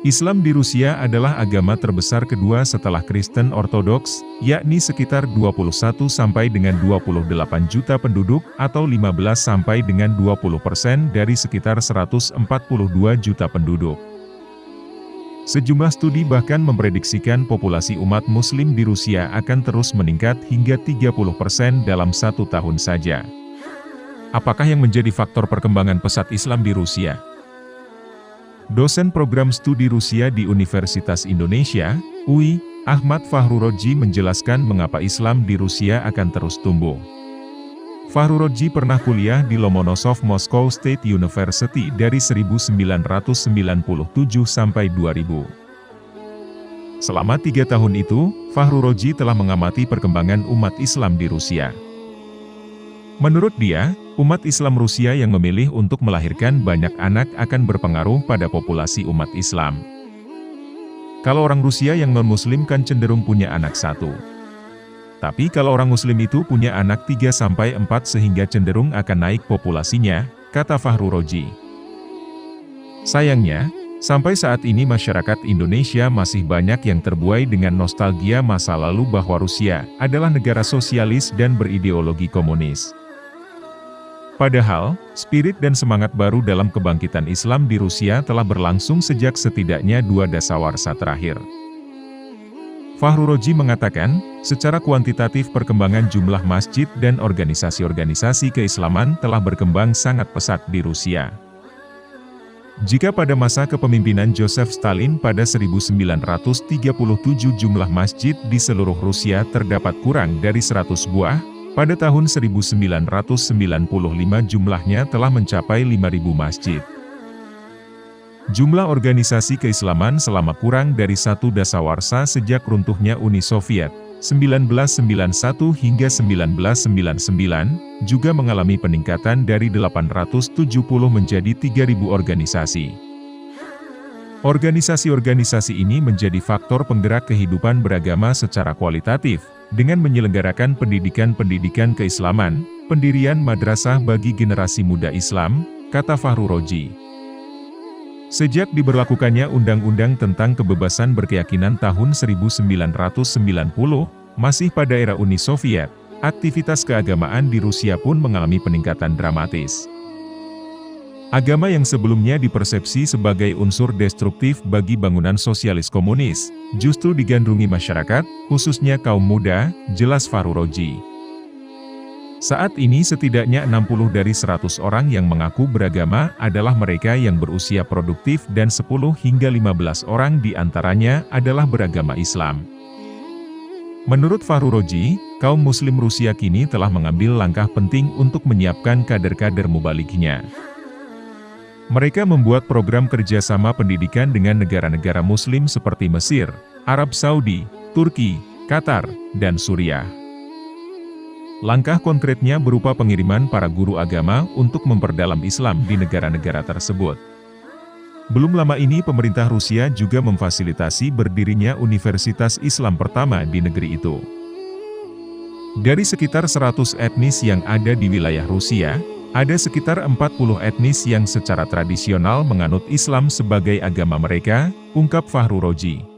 Islam di Rusia adalah agama terbesar kedua setelah Kristen Ortodoks, yakni sekitar 21 sampai dengan 28 juta penduduk atau 15 sampai dengan 20% dari sekitar 142 juta penduduk. Sejumlah studi bahkan memprediksikan populasi umat Muslim di Rusia akan terus meningkat hingga 30% dalam 1 tahun saja. Apakah yang menjadi faktor perkembangan pesat Islam di Rusia? Dosen program studi Rusia di Universitas Indonesia, UI, Ahmad Fahruroji menjelaskan mengapa Islam di Rusia akan terus tumbuh. Fahruroji pernah kuliah di Lomonosov Moscow State University dari 1997 sampai 2000. Selama 3 tahun itu, Fahruroji telah mengamati perkembangan umat Islam di Rusia. Menurut dia, umat Islam Rusia yang memilih untuk melahirkan banyak anak akan berpengaruh pada populasi umat Islam. Kalau orang Rusia yang non-Muslim kan cenderung punya anak 1. Tapi kalau orang Muslim itu punya anak 3-4 sehingga cenderung akan naik populasinya, kata Fahruroji. Sayangnya, sampai saat ini masyarakat Indonesia masih banyak yang terbuai dengan nostalgia masa lalu bahwa Rusia adalah negara sosialis dan berideologi komunis. Padahal, spirit dan semangat baru dalam kebangkitan Islam di Rusia telah berlangsung sejak setidaknya 2 dasawarsa terakhir. Fahruroji mengatakan, secara kuantitatif perkembangan jumlah masjid dan organisasi-organisasi keislaman telah berkembang sangat pesat di Rusia. Jika pada masa kepemimpinan Joseph Stalin pada 1937 jumlah masjid di seluruh Rusia terdapat kurang dari 100 buah, pada tahun 1995 jumlahnya telah mencapai 5.000 masjid. Jumlah organisasi keislaman selama kurang dari 1 dasawarsa sejak runtuhnya Uni Soviet, 1991 hingga 1999, juga mengalami peningkatan dari 870 menjadi 3.000 organisasi. Organisasi-organisasi ini menjadi faktor penggerak kehidupan beragama secara kualitatif, dengan menyelenggarakan pendidikan-pendidikan keislaman, pendirian madrasah bagi generasi muda Islam, kata Fahruroji. Sejak diberlakukannya Undang-Undang tentang Kebebasan Berkeyakinan tahun 1990, masih pada era Uni Soviet, aktivitas keagamaan di Rusia pun mengalami peningkatan dramatis. Agama yang sebelumnya dipersepsi sebagai unsur destruktif bagi bangunan sosialis komunis, justru digandrungi masyarakat, khususnya kaum muda, jelas Fahruroji. Saat ini setidaknya 60 dari 100 orang yang mengaku beragama adalah mereka yang berusia produktif dan 10 hingga 15 orang di antaranya adalah beragama Islam. Menurut Fahruroji, kaum muslim Rusia kini telah mengambil langkah penting untuk menyiapkan kader-kader mubalignya. Mereka membuat program kerjasama pendidikan dengan negara-negara Muslim seperti Mesir, Arab Saudi, Turki, Qatar, dan Suriah. Langkah konkretnya berupa pengiriman para guru agama untuk memperdalam Islam di negara-negara tersebut. Belum lama ini pemerintah Rusia juga memfasilitasi berdirinya Universitas Islam pertama di negeri itu. Dari sekitar 100 etnis yang ada di wilayah Rusia, ada sekitar 40 etnis yang secara tradisional menganut Islam sebagai agama mereka, ungkap Fahruroji.